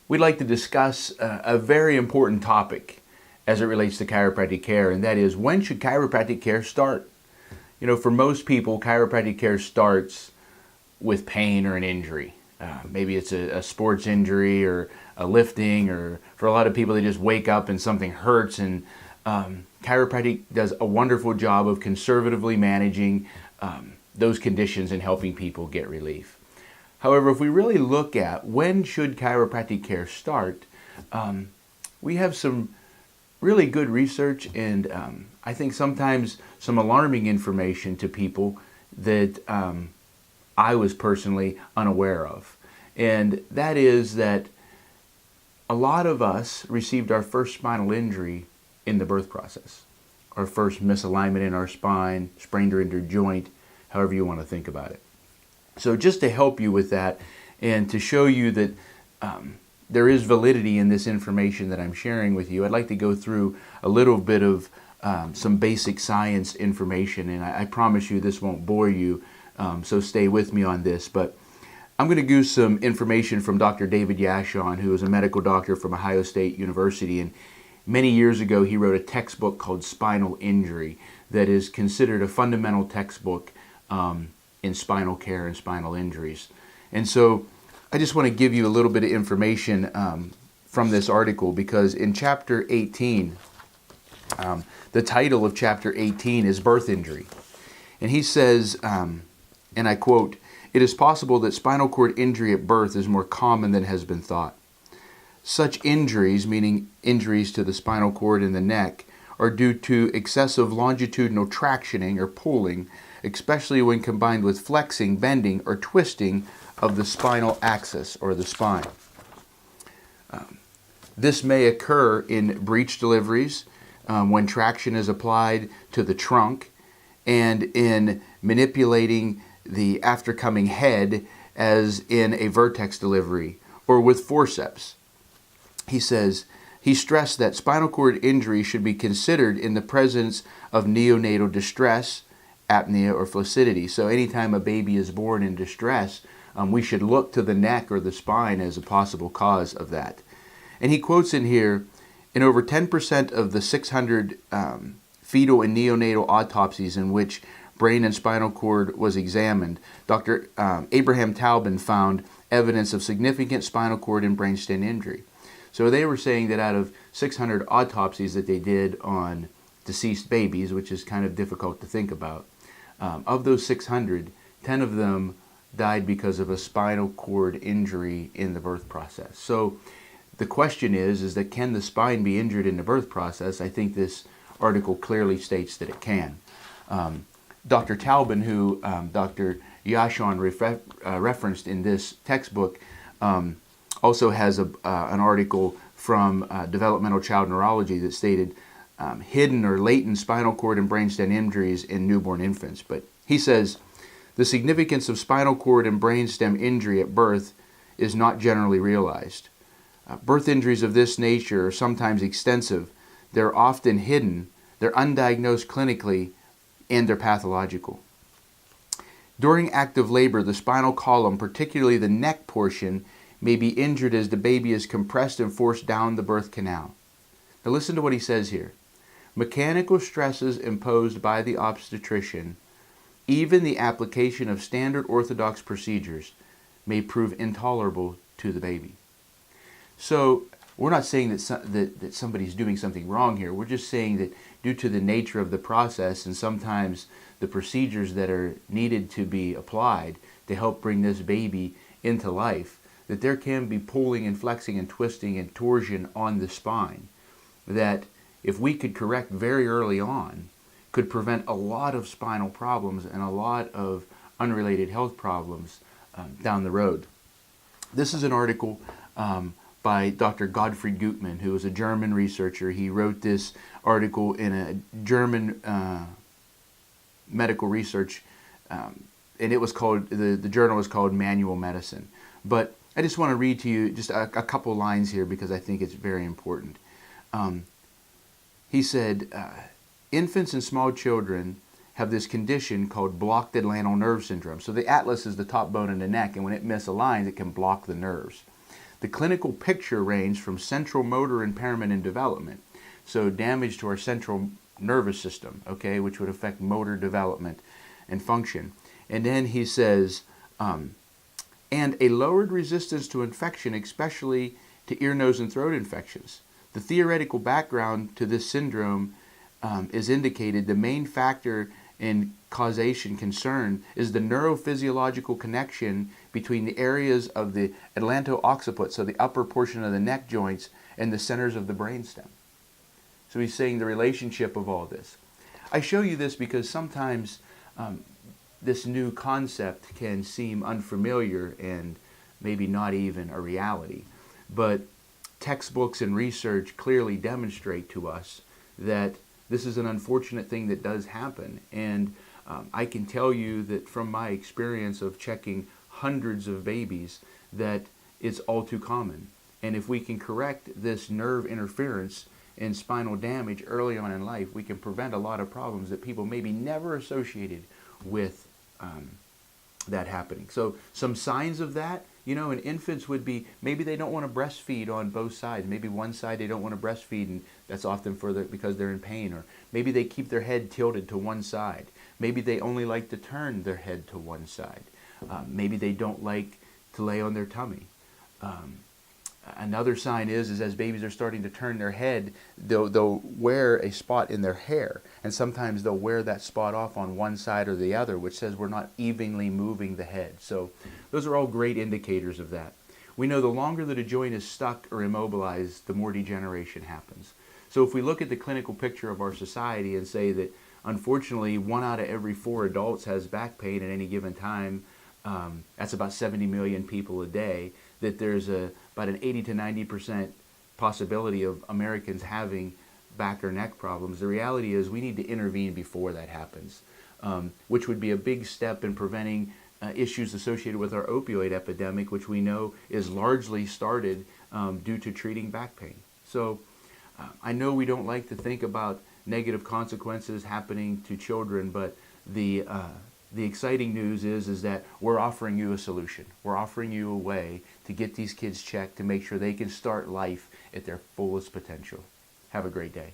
we'd like to discuss a very important topic as it relates to chiropractic care, and that is, when should chiropractic care start? You know, for most people, chiropractic care starts with pain or an injury. Maybe it's a sports injury or a lifting, or for a lot of people, they just wake up and something hurts, and chiropractic does a wonderful job of conservatively managing those conditions and helping people get relief. However, if we really look at when should chiropractic care start, we have some really good research and I think sometimes some alarming information to people that I was personally unaware of. And that is that a lot of us received our first spinal injury in the birth process. Our first misalignment in our spine, sprained or injured joint, however you want to think about it. So just to help you with that and to show you that there is validity in this information that I'm sharing with you, I'd like to go through a little bit of some basic science information, and I promise you this won't bore you, so stay with me on this. But I'm going to give some information from Dr. David Yashon, who is a medical doctor from Ohio State University, and many years ago he wrote a textbook called Spinal Injury that is considered a fundamental textbook in spinal care and spinal injuries. And so I just want to give you a little bit of information from this article, because in chapter 18, the title of chapter 18 is Birth Injury. And he says, and I quote, "It is possible that spinal cord injury at birth is more common than has been thought. Such injuries, meaning injuries to the spinal cord and the neck, are due to excessive longitudinal tractioning or pulling, especially when combined with flexing, bending, or twisting of the spinal axis or the spine. This may occur in breech deliveries when traction is applied to the trunk, and in manipulating the aftercoming head as in a vertex delivery, or with forceps." He says, he stressed that spinal cord injury should be considered in the presence of neonatal distress, apnea, or flaccidity. So anytime a baby is born in distress, we should look to the neck or the spine as a possible cause of that. And he quotes in here, in over 10% of the 600 fetal and neonatal autopsies in which brain and spinal cord was examined, Dr. Abraham Taubin found evidence of significant spinal cord and brainstem injury. So they were saying that out of 600 autopsies that they did on deceased babies, which is kind of difficult to think about, of those 600, 10 of them died because of a spinal cord injury in the birth process. So the question is that can the spine be injured in the birth process? I think this article clearly states that it can. Dr. Taubin, who Dr. Yashon referenced in this textbook, also has an article from Developmental Child Neurology that stated hidden or latent spinal cord and brainstem injuries in newborn infants. But he says, the significance of spinal cord and brainstem injury at birth is not generally realized. Birth injuries of this nature are sometimes extensive. They're often hidden. They're undiagnosed clinically, and they're pathological. During active labor, the spinal column, particularly the neck portion, may be injured as the baby is compressed and forced down the birth canal. Now listen to what he says here. Mechanical stresses imposed by the obstetrician, even the application of standard orthodox procedures, may prove intolerable to the baby. So we're not saying that somebody's doing something wrong here. We're just saying that due to the nature of the process and sometimes the procedures that are needed to be applied to help bring this baby into life, that there can be pulling and flexing and twisting and torsion on the spine that, if we could correct very early on, could prevent a lot of spinal problems and a lot of unrelated health problems down the road. This is an article by Dr. Gottfried Gutmann, who is a German researcher. He wrote this article in a German medical research, and it was called, the journal was called Manual Medicine. But I just want to read to you just a couple lines here because I think it's very important. He said, infants and small children have this condition called blocked atlantal nerve syndrome. So the atlas is the top bone in the neck, and when it misaligns, it can block the nerves. The clinical picture ranged from central motor impairment and development, so damage to our central nervous system, okay, which would affect motor development and function. And then he says, and a lowered resistance to infection, especially to ear, nose, and throat infections. The theoretical background to this syndrome is indicated. The main factor in causation concern is the neurophysiological connection between the areas of the atlanto-occiput, so the upper portion of the neck joints, and the centers of the brainstem. So he's saying the relationship of all this. I show you this because sometimes this new concept can seem unfamiliar and maybe not even a reality. But textbooks and research clearly demonstrate to us that this is an unfortunate thing that does happen. And I can tell you that from my experience of checking hundreds of babies that it's all too common. And if we can correct this nerve interference and spinal damage early on in life, we can prevent a lot of problems that people maybe never associated with that happening. So some signs of that, you know, in infants would be maybe they don't want to breastfeed on both sides. Maybe one side they don't want to breastfeed, and that's often because they're in pain. Or maybe they keep their head tilted to one side. Maybe they only like to turn their head to one side. Maybe they don't like to lay on their tummy. Another sign is as babies are starting to turn their head, they'll wear a spot in their hair. And sometimes they'll wear that spot off on one side or the other, which says we're not evenly moving the head. So those are all great indicators of that. We know the longer that a joint is stuck or immobilized, the more degeneration happens. So if we look at the clinical picture of our society and say that unfortunately 1 out of every 4 adults has back pain at any given time, that's about 70 million people a day, that there's about an 80 to 90% possibility of Americans having back or neck problems. The reality is we need to intervene before that happens, which would be a big step in preventing issues associated with our opioid epidemic, which we know is largely started due to treating back pain. So I know we don't like to think about negative consequences happening to children, but the exciting news is that we're offering you a solution. We're offering you a way to get these kids checked to make sure they can start life at their fullest potential. Have a great day.